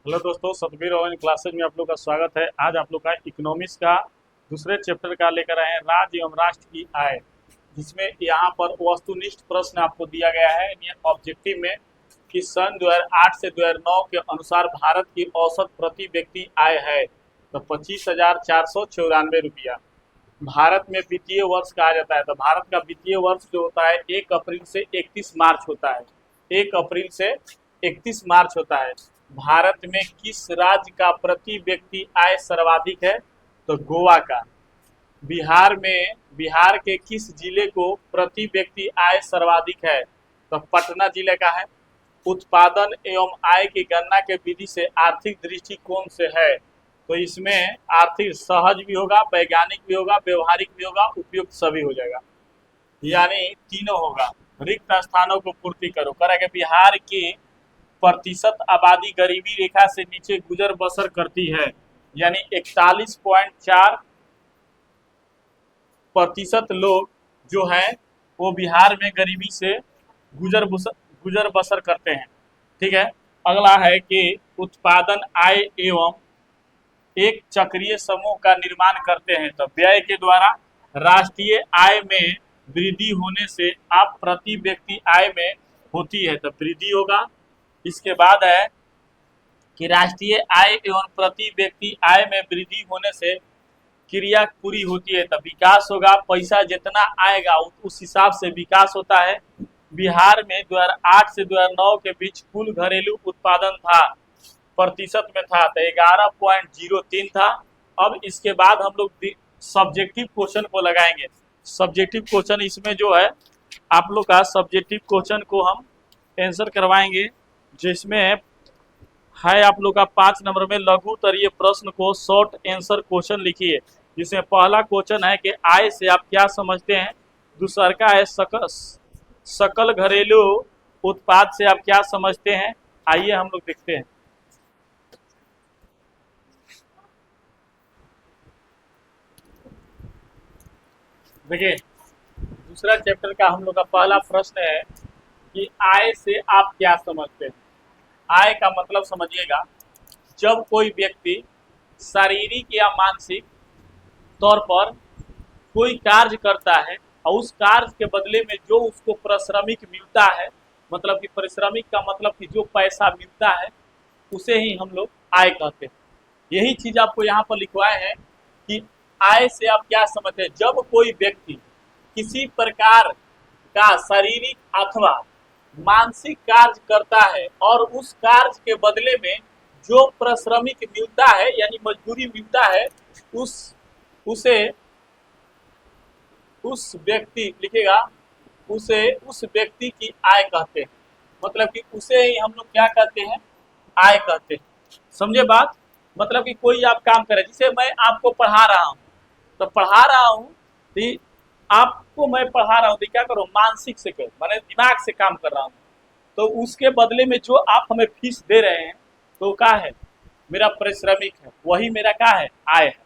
Hello दोस्तों, Satbir online classes में आप लोग का स्वागत है। आज आप लोग का इकोनॉमिक्स का दूसरे चैप्टर का लेकर आए हैं राज्य एवं राष्ट्र की आय, जिसमें यहाँ पर वस्तुनिष्ठ प्रश्न आपको दिया गया है ऑब्जेक्टिव में कि सन 2008 से 2009 के अनुसार भारत की औसत प्रति व्यक्ति आय है तो 25,494 रुपया। भारत में वित्तीय वर्ष कहा जाता है, तो भारत का वित्तीय वर्ष जो होता है 1 अप्रैल से 31 मार्च होता है। 1 अप्रैल से 31 मार्च होता है। भारत में किस राज्य का प्रति व्यक्ति आय सर्वाधिक है? तो गोवा का। बिहार के किस जिले को प्रति व्यक्ति आय सर्वाधिक है? तो पटना जिले का है। उत्पादन एवं आय की गणना के विधि से आर्थिक दृष्टिकोण से है, तो इसमें आर्थिक सहज भी होगा, वैज्ञानिक भी होगा, व्यवहारिक भी होगा, उपयुक्त सभी हो जाएगा, यानी तीनों होगा। रिक्त स्थानों को पूर्ति करो। करेंगे बिहार की प्रतिशत आबादी गरीबी रेखा से नीचे गुजर बसर करती है, यानी 41.4% लोग जो हैं वो बिहार में गरीबी से गुजर बसर करते हैं। ठीक है। अगला है कि उत्पादन आय एवं एक चक्रीय समूह का निर्माण करते हैं, तो व्यय के द्वारा राष्ट्रीय आय में वृद्धि होने से आप प्रति व्यक्ति आय में होती है, तो वृद्धि होगा। इसके बाद है कि राष्ट्रीय आय एवं प्रति व्यक्ति आय में वृद्धि होने से क्रिया पूरी होती है, तो विकास होगा। पैसा जितना आएगा उस हिसाब से विकास होता है। बिहार में 2008 से 2009 के बीच कुल घरेलू उत्पादन था, प्रतिशत में था तो 11.03 था। अब इसके बाद हम लोग सब्जेक्टिव क्वेश्चन को लगाएंगे। सब्जेक्टिव क्वेश्चन इसमें जो है आप लोग का सब्जेक्टिव क्वेश्चन को हम आंसर करवाएंगे, जिसमें है आप लोग का 5 नंबर में लघु तरीय प्रश्न को शॉर्ट आंसर क्वेश्चन लिखिए। जिसमें पहला क्वेश्चन है कि आय से आप क्या समझते हैं। दूसरा का है सकल घरेलू उत्पाद से आप क्या समझते हैं। आइए हम लोग देखते हैं। देखिए, दूसरा चैप्टर का हम लोग का पहला प्रश्न है कि आय से आप क्या समझते हैं। आय का मतलब समझिएगा, जब कोई व्यक्ति शारीरिक या मानसिक तौर पर कोई कार्य करता है और उस कार्य के बदले में जो उसको पारिश्रमिक मिलता है, मतलब कि पारिश्रमिक का मतलब कि जो पैसा मिलता है उसे ही हम लोग आय कहते हैं। यही चीज आपको यहाँ पर लिखवाए हैं कि आय से आप क्या समझते हैं। जब कोई व्यक्ति किसी प्रकार का शारीरिक अथवा मानसिक कार्य करता है और उस कार्य के बदले में जो पारिश्रमिक मिलता है यानी मजदूरी मिलता है, उस व्यक्ति लिखेगा, उस व्यक्ति की आय कहते हैं। मतलब कि उसे ही हम लोग क्या कहते हैं, आय कहते हैं। समझे बात। मतलब कि कोई आप काम करे, जिसे मैं आपको पढ़ा रहा हूँ, तो पढ़ा रहा हूँ तो आपको मैं पढ़ा रहा हूँ तो क्या करो, मानसिक से करो, मैंने दिमाग से काम कर रहा हूँ, तो उसके बदले में जो आप हमें फीस दे रहे हैं तो क्या है, मेरा पारिश्रमिक है, वही मेरा क्या है, आय है।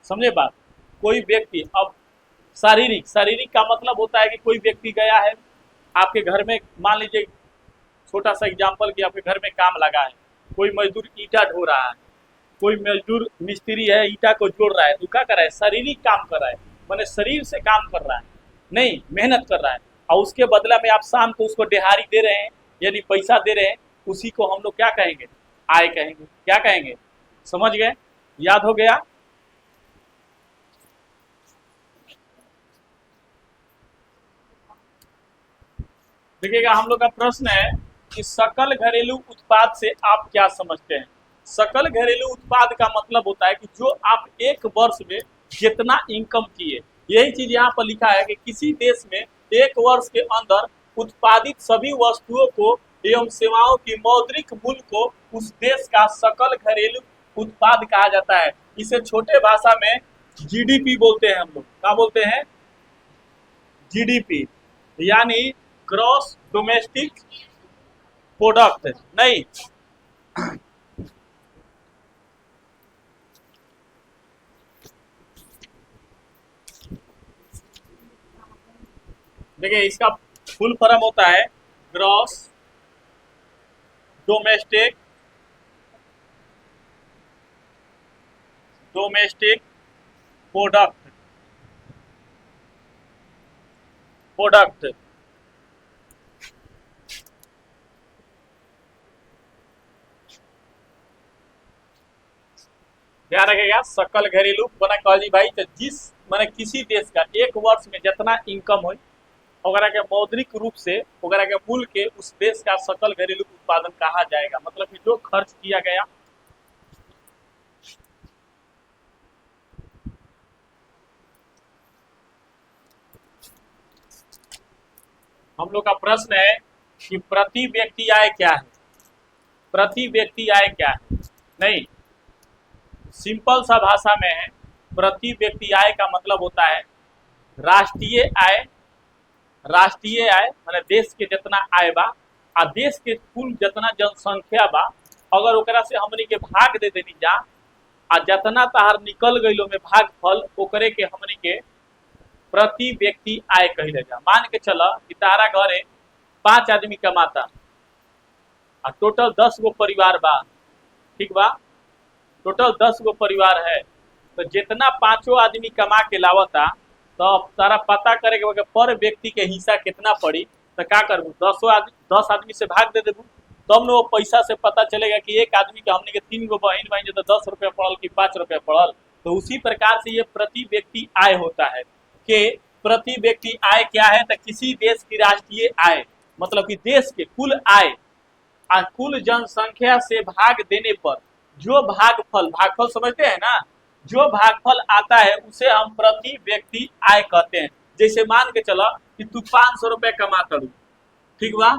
समझे बात। कोई व्यक्ति अब शारीरिक का मतलब होता है कि कोई व्यक्ति गया है आपके घर में, मान लीजिए छोटा सा एग्जांपल कि आपके घर में काम लगा है, कोई मजदूर ईंटा ढो रहा है, कोई मजदूर मिस्त्री है ईंटा को जोड़ रहा है, तो क्या कर रहा है, शारीरिक काम कर रहा है, मैंने शरीर से काम कर रहा है, नहीं मेहनत कर रहा है, और उसके बदला में आप शाम को उसको दिहाड़ी दे रहे हैं यानी पैसा दे रहे हैं, उसी को हम लोग क्या कहेंगे, आय कहेंगे। क्या कहेंगे, समझ गए, याद हो गया। देखिएगा, हम लोग का प्रश्न है कि सकल घरेलू उत्पाद से आप क्या समझते हैं। सकल घरेलू उत्पाद का मतलब होता है कि जो आप एक वर्ष में जितना इनकम किए, यही चीज यहाँ पर लिखा है कि किसी देश में एक वर्ष के अंदर उत्पादित सभी वस्तुओं को एवं सेवाओं की मौद्रिक मूल्य को उस देश का सकल घरेलू उत्पाद कहा जाता है। इसे छोटे भाषा में जीडीपी बोलते हैं। हम लोग क्या बोलते हैं, जीडीपी, यानी ग्रॉस डोमेस्टिक प्रोडक्ट। नहीं, देखिए इसका फुल फॉर्म होता है gross domestic domestic product product ध्यान रखेगा, सकल घरेलू बना कहली भाई तो जिस मैंने किसी देश का एक वर्ष में जितना इनकम हो ओकरा के मौद्रिक रूप से ओकरा के मूल्य के उस देश का सकल घरेलू उत्पादन कहा जाएगा। मतलब कि जो खर्च किया गया हम लोग का प्रश्न है कि प्रति व्यक्ति आय क्या है, प्रति व्यक्ति आय क्या है। नहीं, सिंपल सा भाषा में है, प्रति व्यक्ति आय का मतलब होता है राष्ट्रीय आय। राष्ट्रीय आय माने देश के जितना आय बा आ देश के कुल जितना जनसंख्या बा अगर ओकरा से हमनी के भाग दे देनी जा आ जितना तहार निकल गइलो में भागफल ओकरे के हमनी के प्रति व्यक्ति आय कहले जा। मान के चल कि तारा घरे 5 आदमी कमाता आ टोटल 10 गो परिवार बा, ठीक बा, टोटल 10 गो परिवार है तो जितना 5 आदमी कमा के लावता तो तारा पता करे के पर व्यक्ति के हिस्सा कितना पड़ी तो का करबू 10 आदमी से भाग दे देबू तब न वो पैसा से पता चलेगा कि एक आदमी के हमने के 3 गो बहन भाई जो 10 रुपया पड़ल कि 5 रुपया पड़ल। तो उसी प्रकार से ये प्रति व्यक्ति आय होता है कि प्रति व्यक्ति आय क्या है तो किसी देश की राष्ट्रीय आय मतलब कि देश के कुल आय और कुल जनसंख्या से भाग देने पर जो भागफल समझते हैं ना, जो भागफल आता है उसे हम प्रति व्यक्ति आय कहते हैं। जैसे मान के चलो कि तू 500 रुपया कमा करू, ठीक बा,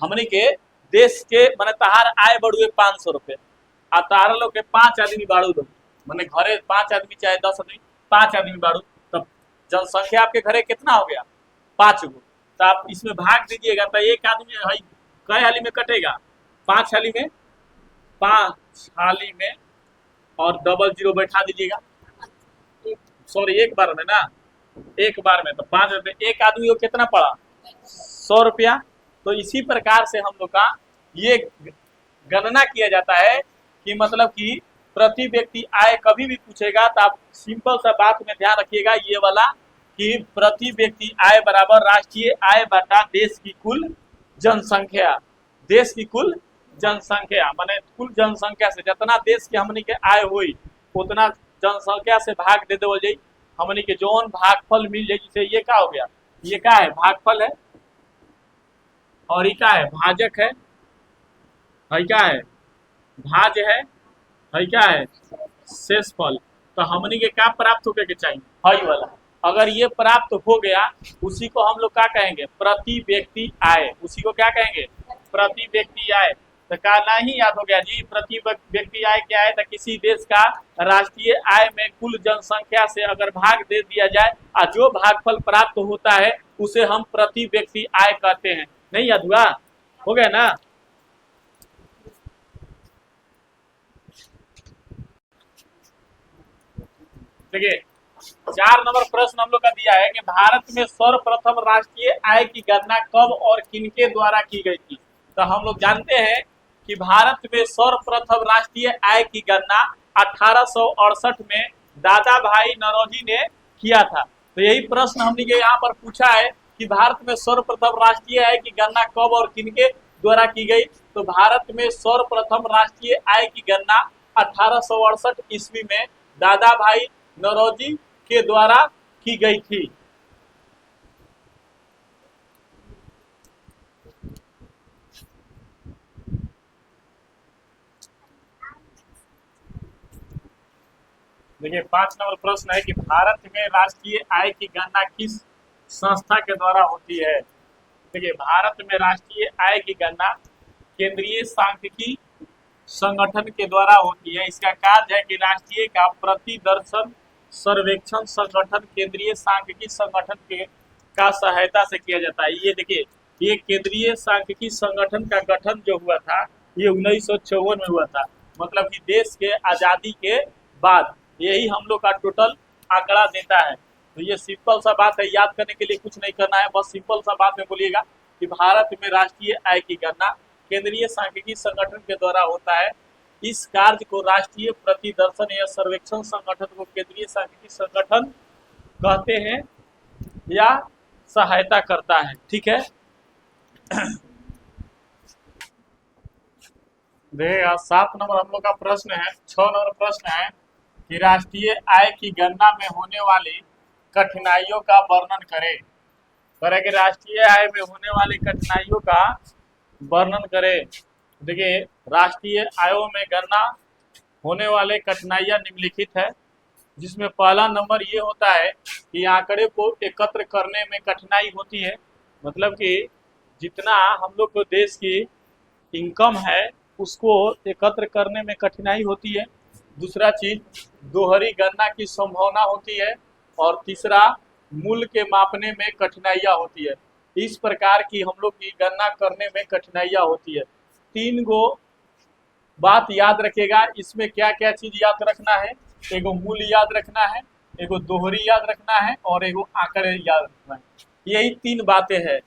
हमने के देश के माने तहार आय बढ़ुए 500 रुपया आ तारा लोग के 5 आदमी बाड़ू दो माने घरे 5 आदमी चाहे 10 आदमी 5 आदमी बाड़ू तब जनसंख्या आपके घरे कितना हो गया 5 गो। तो आप इसमें भाग दीजिएगा तो एक आदमी भाई कई हाली में कटेगा 5 हाली में 5 हाली में और डबल जीरो बैठा दीजिएगा, सॉरी एक बार में ना, एक बार में तो 5 रुपये एक आदमी को कितना पड़ा 100 रुपया। तो इसी प्रकार से हम लोग का ये गणना किया जाता है कि मतलब कि प्रति व्यक्ति आय कभी भी पूछेगा तो आप सिंपल सा बात में ध्यान रखिएगा ये वाला कि प्रति व्यक्ति आय बराबर राष्ट्रीय आय बटा देश की कुल जनसंख्या। देश की कुल जनसंख्या माने कुल जनसंख्या से जितना देश के हमनी के आय हुई उतना जनसंख्या से भाग दे देवल जाई, हमनी के जौन भागफल मिल जाए। जैसे ये का हो गया, ये का है भागफल है और ये का है भाजक है क्या है भाज है क्या है शेषफल। तो हमनी के क्या प्राप्त होके के चाहिए हई वाला, अगर ये प्राप्त हो गया उसी को हम लोग क्या कहेंगे प्रति व्यक्ति आय, उसी को क्या कहेंगे प्रति व्यक्ति आय। तो का नहीं याद हो गया जी, प्रति व्यक्ति आय क्या है तो किसी देश का राष्ट्रीय आय में कुल जनसंख्या से अगर भाग दे दिया जाए और जो भागफल प्राप्त होता है उसे हम प्रति व्यक्ति आय कहते हैं। नहीं याद हुआ, हो गया ना। देखिए 4 नंबर प्रश्न हम लोग का दिया है कि भारत में सर्वप्रथम राष्ट्रीय आय की गणना कब और किनके द्वारा की गई थी। तो हम लोग जानते हैं कि भारत में सर्वप्रथम राष्ट्रीय आय की गणना 1868 में दादा भाई नौरोजी ने किया था। तो यही प्रश्न हमने यहाँ पर पूछा है कि भारत में सर्वप्रथम राष्ट्रीय आय की गणना कब और किनके द्वारा की गई। तो भारत में सर्वप्रथम राष्ट्रीय आय की गणना 1868 ईस्वी में दादा भाई नौरोजी के द्वारा की गई थी। देखिए 5 नंबर प्रश्न है कि भारत में राष्ट्रीय आय की गणना किस संस्था के द्वारा होती है। देखिए भारत में राष्ट्रीय आय की गणना केंद्रीय सांख्यिकी संगठन के द्वारा होती है। इसका कार्य है कि राष्ट्रीय का प्रतिदर्शन सर्वेक्षण संगठन केंद्रीय सांख्यिकी संगठन के का सहायता से किया जाता है। ये देखिए ये केंद्रीय सांख्यिकी संगठन का गठन जो हुआ था ये 1954 में हुआ था, मतलब कि देश के आज़ादी के बाद। यही हम लोग का टोटल आंकड़ा देता है। तो ये सिंपल सा बात है, याद करने के लिए कुछ नहीं करना है, बस सिंपल सा बात में बोलिएगा कि भारत में राष्ट्रीय आय की गणना केंद्रीय सांख्यिकी संगठन के द्वारा होता है। इस कार्य को राष्ट्रीय प्रतिदर्शन या सर्वेक्षण संगठन को केंद्रीय सांख्यिकी संगठन कहते हैं या सहायता करता है। ठीक है, देखिएगा 7 नंबर हम लोग का प्रश्न है। 6 नंबर प्रश्न है कि राष्ट्रीय आय की गणना में होने वाली कठिनाइयों का वर्णन करें। करें कि राष्ट्रीय आय में होने वाली कठिनाइयों का वर्णन करें। देखिए, राष्ट्रीय आयों में गणना होने वाले कठिनाइयां निम्नलिखित है, जिसमें पहला नंबर ये होता है कि आंकड़े को एकत्र करने में कठिनाई होती है। मतलब कि जितना हम लोग को देश की इनकम है उसको एकत्र करने में कठिनाई होती है। दूसरा चीज, दोहरी गणना की संभावना होती है। और तीसरा, मूल्य के मापने में कठिनाइयाँ होती है। इस प्रकार की हम लोग की गणना करने में कठिनाइयाँ होती है। 3 गो बात याद रखेगा, इसमें क्या क्या चीज याद रखना है। एगो मूल्य याद रखना है, एगो दोहरी याद रखना है और एगो आंकड़े याद रखना है। यही 3 बातें हैं।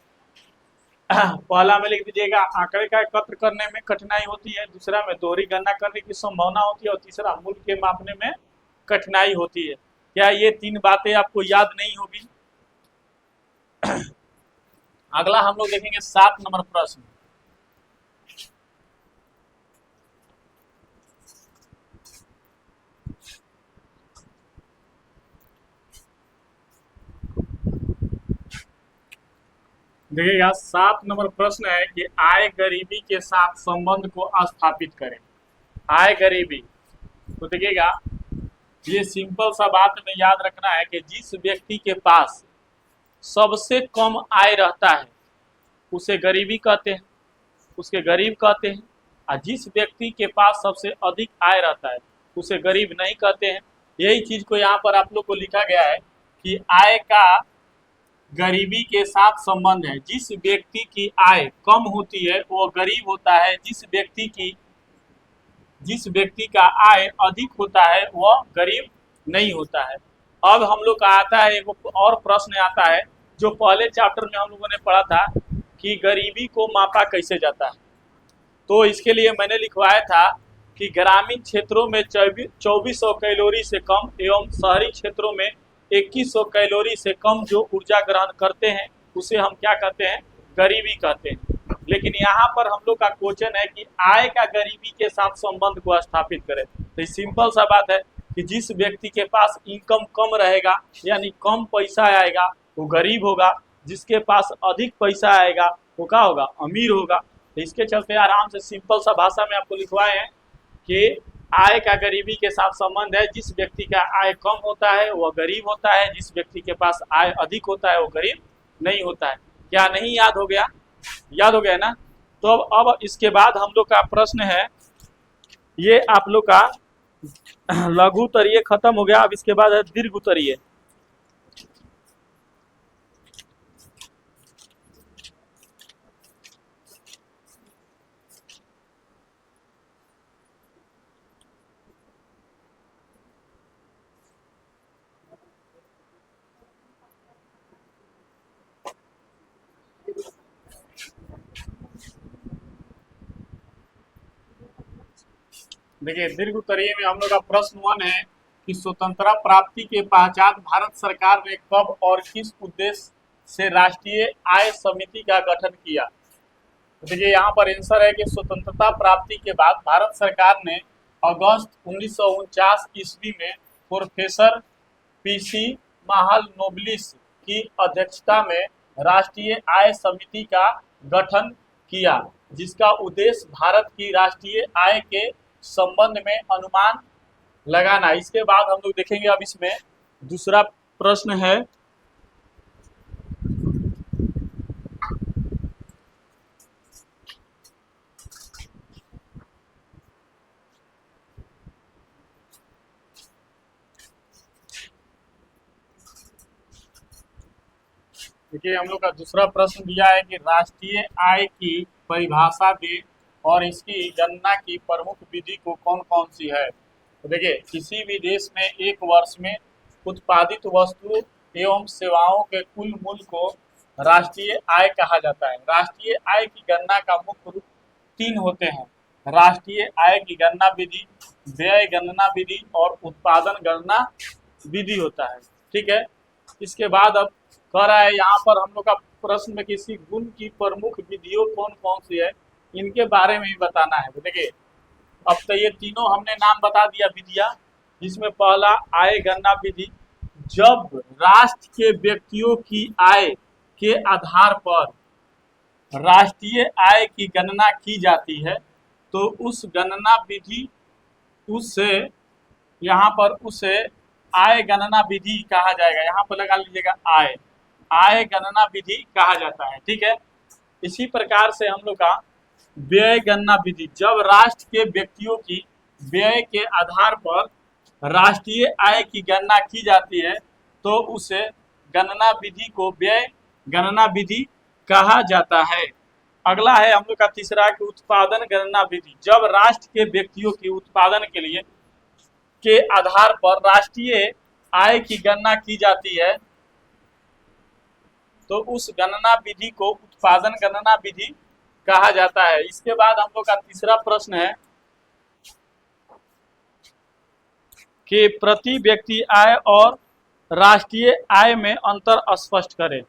पहला में लिख दीजिएगा, आंकड़े का एकत्र करने में कठिनाई होती है। दूसरा में दोहरी गणना करने की संभावना होती है और तीसरा मूल्य के मापने में कठिनाई होती है। क्या ये 3 बातें आपको याद नहीं होगी? अगला हम लोग देखेंगे 7 नंबर प्रश्न। देखिएगा 7 नंबर प्रश्न है कि आय गरीबी के साथ संबंध को स्थापित करें। आय गरीबी, तो देखिएगा ये सिंपल सा बात में याद रखना है कि जिस व्यक्ति के पास सबसे कम आय रहता है उसे गरीबी कहते हैं, उसके गरीब कहते हैं। और जिस व्यक्ति के पास सबसे अधिक आय रहता है उसे गरीब नहीं कहते हैं। यही चीज को यहाँ पर आप लोग को लिखा गया है कि आय का गरीबी के साथ संबंध है। जिस व्यक्ति की आय कम होती है वो गरीब होता है, जिस व्यक्ति का आय अधिक होता है वह गरीब नहीं होता है। अब हम लोग का आता है एक और प्रश्न आता है जो पहले चैप्टर में हम लोगों ने पढ़ा था कि गरीबी को मापा कैसे जाता है। तो इसके लिए मैंने लिखवाया था कि ग्रामीण क्षेत्रों में 2400 कैलोरी से कम एवं शहरी क्षेत्रों में 2100 कैलोरी से कम जो ऊर्जा ग्रहण करते हैं उसे हम क्या कहते हैं? गरीबी कहते हैं। लेकिन यहाँ पर हम लोग का क्वेश्चन है कि आय का गरीबी के साथ संबंध को स्थापित करें। तो सिंपल सा बात है कि जिस व्यक्ति के पास इनकम कम रहेगा यानी कम पैसा आएगा वो गरीब होगा, जिसके पास अधिक पैसा आएगा वो क्या होगा? अमीर होगा। तो इसके चलते आराम से सिंपल सा भाषा में आपको लिखवाए हैं कि आय का गरीबी के साथ संबंध है। जिस व्यक्ति का आय कम होता है वह गरीब होता है, जिस व्यक्ति के पास आय अधिक होता है वो गरीब नहीं होता है। क्या नहीं याद हो गया? याद हो गया ना? तो अब इसके बाद हम लोग का प्रश्न है, ये आप लोग का लघु उत्तरीय खत्म हो गया। अब इसके बाद है दीर्घ उत्तरीय। देखिए, दीर्घ उत्तरीय में हम लोग का प्रश्न 1 है कि स्वतंत्रता प्राप्ति के पश्चात भारत सरकार ने कब और किस उद्देश्य से राष्ट्रीय आय समिति का गठन किया? तो देखिए यहाँ पर आंसर है कि स्वतंत्रता प्राप्ति के बाद भारत सरकार ने अगस्त 1949 ईस्वी में प्रोफेसर पीसी महालनोबिस की अध्यक्षता में राष्ट्रीय आय समिति का गठन किया, जिसका उद्देश्य भारत की राष्ट्रीय आय के संबंध में अनुमान लगाना। इसके बाद हम लोग देखेंगे, अब इसमें दूसरा प्रश्न है देखिए हम लोग का दूसरा प्रश्न दिया है कि राष्ट्रीय आय की परिभाषा दे और इसकी गणना की प्रमुख विधि को कौन कौन सी है। तो देखिए, किसी भी देश में एक वर्ष में उत्पादित वस्तु एवं सेवाओं के कुल मूल्य को राष्ट्रीय आय कहा जाता है। राष्ट्रीय आय की गणना का मुख्य रूप 3 होते हैं। राष्ट्रीय आय की गणना विधि, व्यय गणना विधि और उत्पादन गणना विधि होता है। ठीक है, इसके बाद अब कह रहा है यहाँ पर हम लोग का प्रश्न में किसी गुण की प्रमुख विधियों कौन कौन सी है, इनके बारे में भी बताना है। देखिए, अब तो ये तीनों हमने नाम बता दिया विधियां, जिसमें पहला आय गणना विधि, जब राष्ट्र के व्यक्तियों की आय के आधार पर राष्ट्रीय आय की गणना की जाती है, तो उस गणना विधि उसे यहाँ पर उसे आय गणना विधि कहा जाएगा। यहाँ पर लगा लीजिएगा आय, आय गणना विधि कहा जाता है। ठीक है, इसी प्रकार से हम लोग का व्यय गणना विधि, जब राष्ट्र के व्यक्तियों की व्यय के आधार पर राष्ट्रीय आय की गणना की जाती है, तो उसे गणना विधि को व्यय गणना विधि कहा जाता है। अगला है हम लोग का तीसरा कि उत्पादन गणना विधि, जब राष्ट्र के व्यक्तियों की उत्पादन के लिए के आधार पर राष्ट्रीय आय की गणना की जाती है, तो उस गणना विधि को उत्पादन गणना विधि कहा जाता है। इसके बाद हम लोग का तीसरा प्रश्न है कि प्रति व्यक्ति आय और राष्ट्रीय आय में अंतर स्पष्ट करें।